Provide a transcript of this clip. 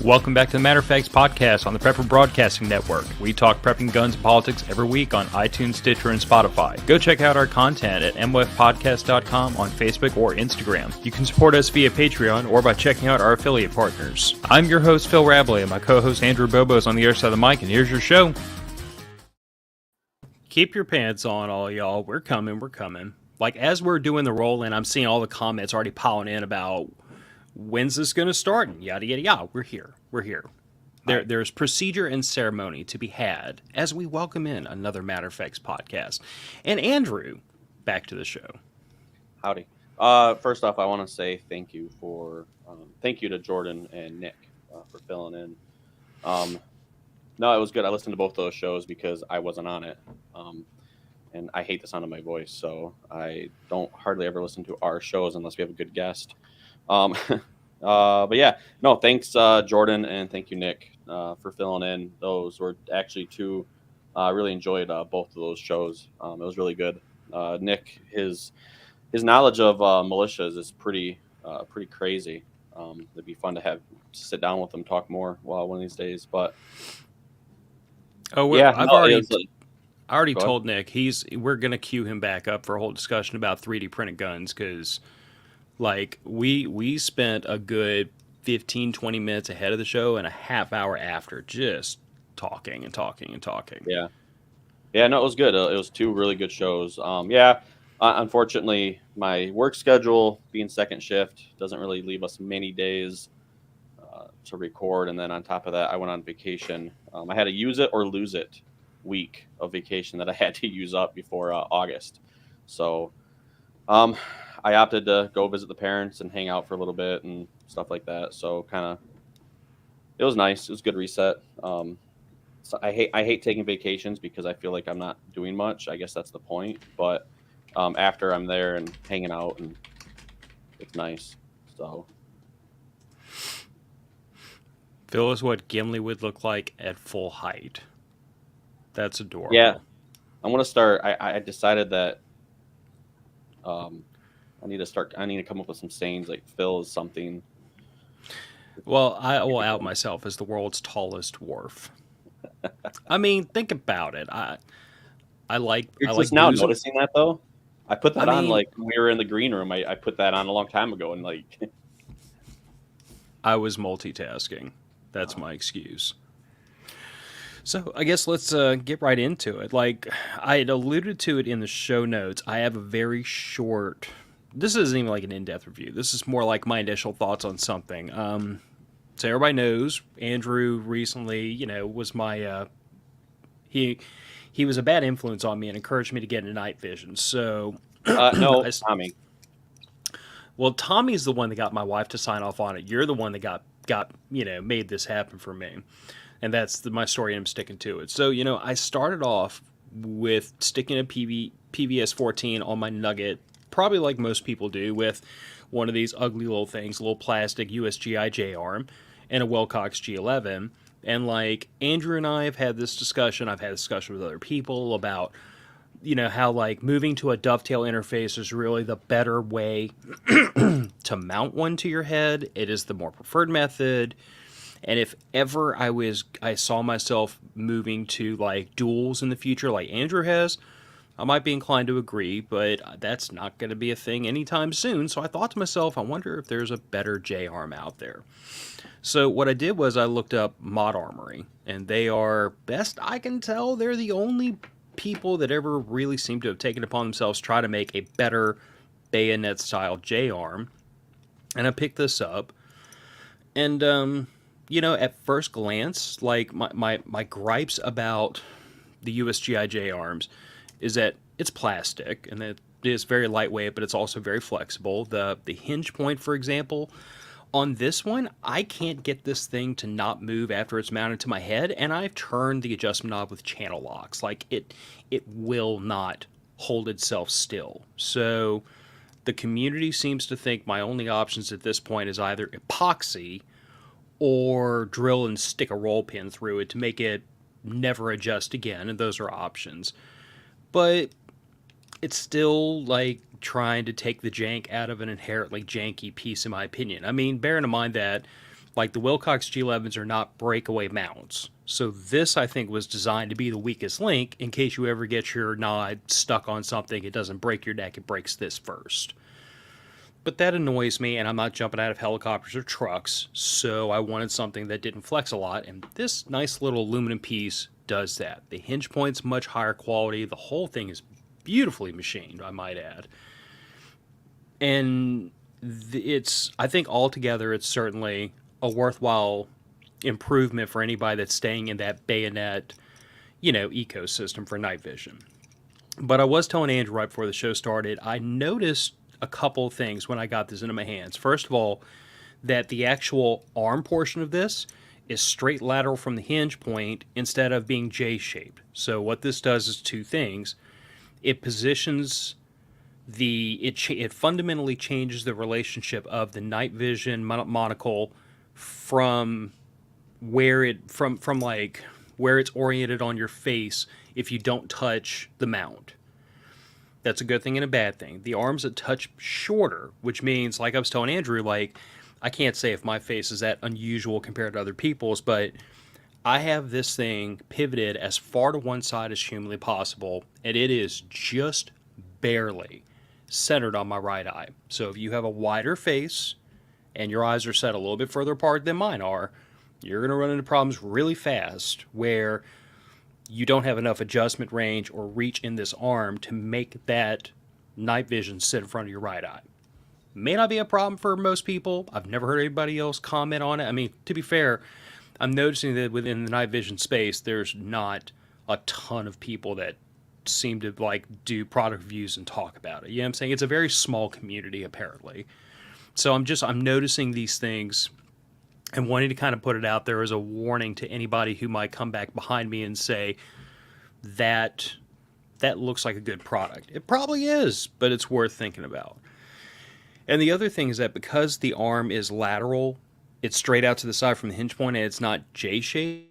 Welcome back to the Matter of Facts podcast on the Prepper Broadcasting Network. We talk prepping, guns, and politics every week on iTunes, Stitcher, and Spotify. Go check out our content at mwfpodcast.com on Facebook or Instagram. You can support us via Patreon or by checking out our affiliate partners. I'm your host, Phil Rabalais, and my co-host, Andrew Bobo, is on the other side of the mic, and here's your show. Keep your pants on, all y'all. We're coming. Like, as we're doing the roll-in, I'm seeing all the comments already piling in about when's this going to start? And yada, yada, yada. We're here. There's procedure and ceremony to be had as we welcome in another Matter of Facts podcast. And Andrew, back to the show. Howdy. First off, I want to say thank you to Jordan and Nick for filling in. No, it was good. I listened to both those shows because I wasn't on it. And I hate the sound of my voice, so I don't hardly ever listen to our shows unless we have a good guest. But yeah, no, thanks, Jordan, and thank you, Nick, for filling in. Those were actually two, really enjoyed both of those shows. It was really good. Nick, his knowledge of militias is pretty crazy. It'd be fun to sit down with him, talk more one of these days. But yeah, I already told Nick we're gonna queue him back up for a whole discussion about 3D printed guns because, like, we spent a good 15-20 minutes ahead of the show and a half hour after just talking. Yeah, no, it was good. It was two really good shows. Unfortunately, my work schedule being second shift doesn't really leave us many days to record, and then on top of that, I went on vacation. I had a use it or lose it week of vacation that I had to use up before August. So I opted to go visit the parents and hang out for a little bit and stuff like that. So it was nice. It was a good reset. So I hate taking vacations because I feel like I'm not doing much. I guess that's the point. But after I'm there and hanging out, and it's nice. So Phil is what Gimli would look like at full height. That's adorable. Yeah, I'm gonna start. I decided that I need to come up with some sayings like Phil is something. Well, I will out myself as the world's tallest dwarf. I mean, think about it. I like. You're just now noticing that, though. I put that on like when we were in the green room. I put that on a long time ago, and like I was multitasking. That's my excuse. So I guess let's get right into it. Like I had alluded to it in the show notes, I have a very short. This isn't even like an in-depth review. This is more like my initial thoughts on something. So everybody knows Andrew recently, was my he was a bad influence on me and encouraged me to get into night vision. So no, Tommy. Well, Tommy's the one that got my wife to sign off on it. You're the one that got made this happen for me. And that's my story, and I'm sticking to it. So, I started off with sticking a PVS 14 on my Nugget, probably like most people do, with one of these ugly little things, a little plastic USGI J-arm, and a Wilcox G11. And, like, Andrew and I have had this discussion. I've had a discussion with other people about, how, like, moving to a dovetail interface is really the better way to mount one to your head. It is the more preferred method. And if ever I saw myself moving to like duals in the future like Andrew has, I might be inclined to agree, but that's not going to be a thing anytime soon. So I thought to myself, I wonder if there's a better J-arm out there. So what I did was I looked up Mod Armory, and they are, best I can tell, they're the only people that ever really seem to have taken upon themselves to try to make a better bayonet-style J-arm. And I picked this up, and at first glance, like my gripes about the USGI J-arms is that it's plastic and that it is very lightweight, but it's also very flexible. The hinge point, for example, on this one, I can't get this thing to not move after it's mounted to my head, and I've turned the adjustment knob with channel locks. Like, it will not hold itself still. So the community seems to think my only options at this point is either epoxy or drill and stick a roll pin through it to make it never adjust again, and those are options. But it's still like trying to take the jank out of an inherently janky piece, in my opinion. I mean, bearing in mind that Like the Wilcox G11s are not breakaway mounts. So this, I think, was designed to be the weakest link in case you ever get your nod stuck on something. It doesn't break your neck, it breaks this first. But that annoys me, and I'm not jumping out of helicopters or trucks, so I wanted something that didn't flex a lot, and this nice little aluminum piece does that. The hinge point's much higher quality. The whole thing is beautifully machined, I might add. And I think altogether, it's certainly a worthwhile improvement for anybody that's staying in that bayonet, ecosystem for night vision. But I was telling Andrew right before the show started, I noticed a couple of things when I got this into my hands. First of all, that the actual arm portion of this is straight lateral from the hinge point instead of being J-shaped. So what this does is two things. It positions it fundamentally changes the relationship of the night vision monocle from where it's oriented on your face if you don't touch the mount. That's a good thing and a bad thing. The arm's a touch shorter, which means, like I was telling Andrew, like, I can't say if my face is that unusual compared to other people's, but I have this thing pivoted as far to one side as humanly possible, and it is just barely centered on my right eye. So if you have a wider face and your eyes are set a little bit further apart than mine are, you're going to run into problems really fast where you don't have enough adjustment range or reach in this arm to make that night vision sit in front of your right eye. May not be a problem for most people. I've never heard anybody else comment on it. I mean, to be fair, I'm noticing that within the night vision space, there's not a ton of people that seem to do product reviews and talk about it. You know what I'm saying? It's a very small community, apparently. So I'm noticing these things and wanting to kind of put it out there as a warning to anybody who might come back behind me and say that looks like a good product. It probably is, but it's worth thinking about. And the other thing is that because the arm is lateral, it's straight out to the side from the hinge point and it's not J-shaped,